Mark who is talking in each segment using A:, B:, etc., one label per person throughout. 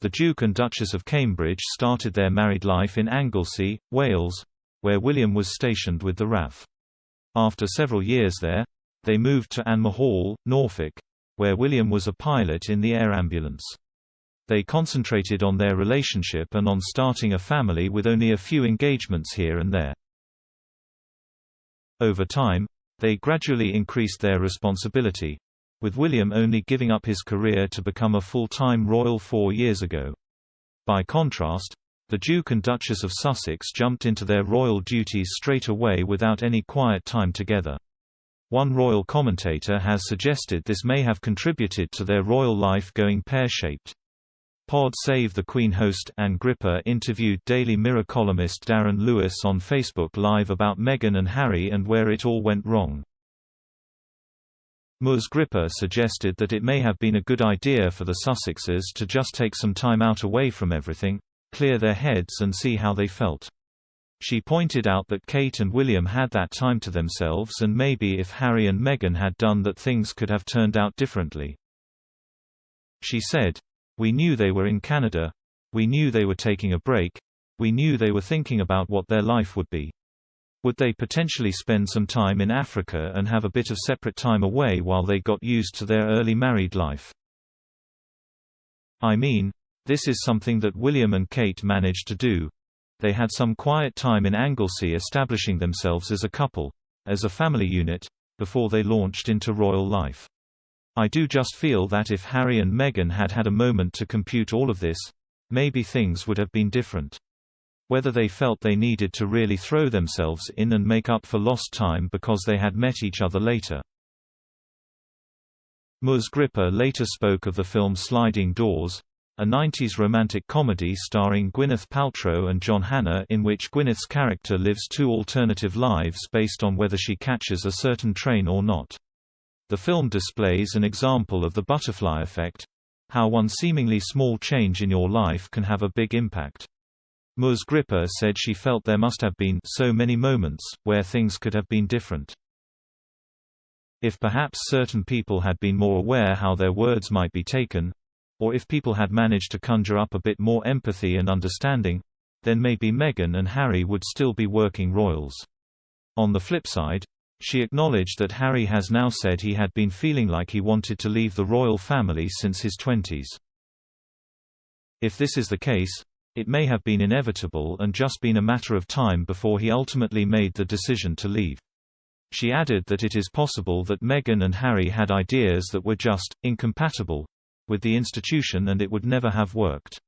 A: The Duke and Duchess of Cambridge started their married life in Anglesey, Wales, where William was stationed with the RAF. After several years there, they moved to Anmer Hall, Norfolk, where William was a pilot in the air ambulance. They concentrated on their relationship and on starting a family with only a few engagements here and there. Over time, they gradually increased their responsibility, with William only giving up his career to become a full-time royal 4 years ago. By contrast, the Duke and Duchess of Sussex jumped into their royal duties straight away without any quiet time together. One royal commentator has suggested this may have contributed to their royal life going pear-shaped. Pod Save the Queen host Anne Gripper interviewed Daily Mirror columnist Darren Lewis on Facebook Live about Meghan and Harry and where it all went wrong. Ms. Gripper suggested that it may have been a good idea for the Sussexes to just take some time out away from everything, clear their heads and see how they felt. She pointed out that Kate and William had that time to themselves, and maybe if Harry and Meghan had done that, things could have turned out differently. She said, "We knew they were in Canada. We knew they were taking a break. We knew they were thinking about what their life would be. Would they potentially spend some time in Africa and have a bit of separate time away while they got used to their early married life? I mean, this is something that William and Kate managed to do. They had some quiet time in Anglesey establishing themselves as a couple, as a family unit, before they launched into royal life. I do just feel that if Harry and Meghan had had a moment to compute all of this, maybe things would have been different. Whether they felt they needed to really throw themselves in and make up for lost time because they had met each other later." Ms. Gripper later spoke of the film Sliding Doors, a 90s romantic comedy starring Gwyneth Paltrow and John Hannah, in which Gwyneth's character lives two alternative lives based on whether she catches a certain train or not. The film displays an example of the butterfly effect, how one seemingly small change in your life can have a big impact. Ms. Gripper said she felt there must have been so many moments where things could have been different. If perhaps certain people had been more aware how their words might be taken, or if people had managed to conjure up a bit more empathy and understanding, then maybe Meghan and Harry would still be working royals. On the flip side, she acknowledged that Harry has now said he had been feeling like he wanted to leave the royal family since his 20s. If this is the case, it may have been inevitable and just been a matter of time before he ultimately made the decision to leave. She added that it is possible that Meghan and Harry had ideas that were just incompatible with the institution and it would never have worked.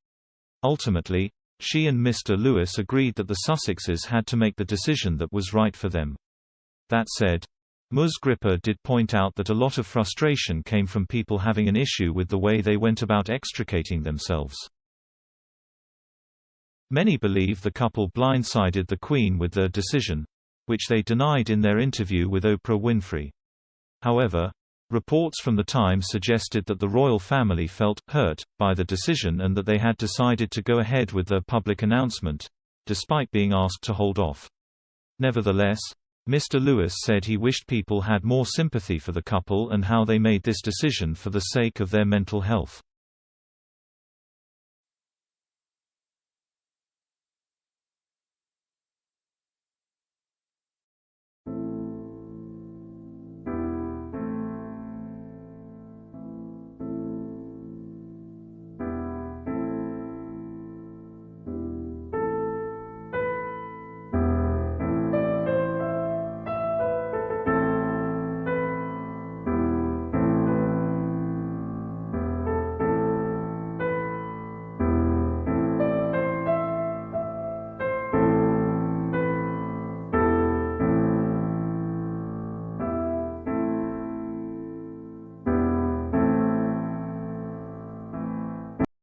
A: Ultimately, she and Mr. Lewis agreed that the Sussexes had to make the decision that was right for them. That said, Ms. Gripper did point out that a lot of frustration came from people having an issue with the way they went about extricating themselves. Many believe the couple blindsided the Queen with their decision, which they denied in their interview with Oprah Winfrey. However, reports from the time suggested that the royal family felt hurt by the decision and that they had decided to go ahead with their public announcement, despite being asked to hold off. Nevertheless, Mr. Lewis said he wished people had more sympathy for the couple and how they made this decision for the sake of their mental health.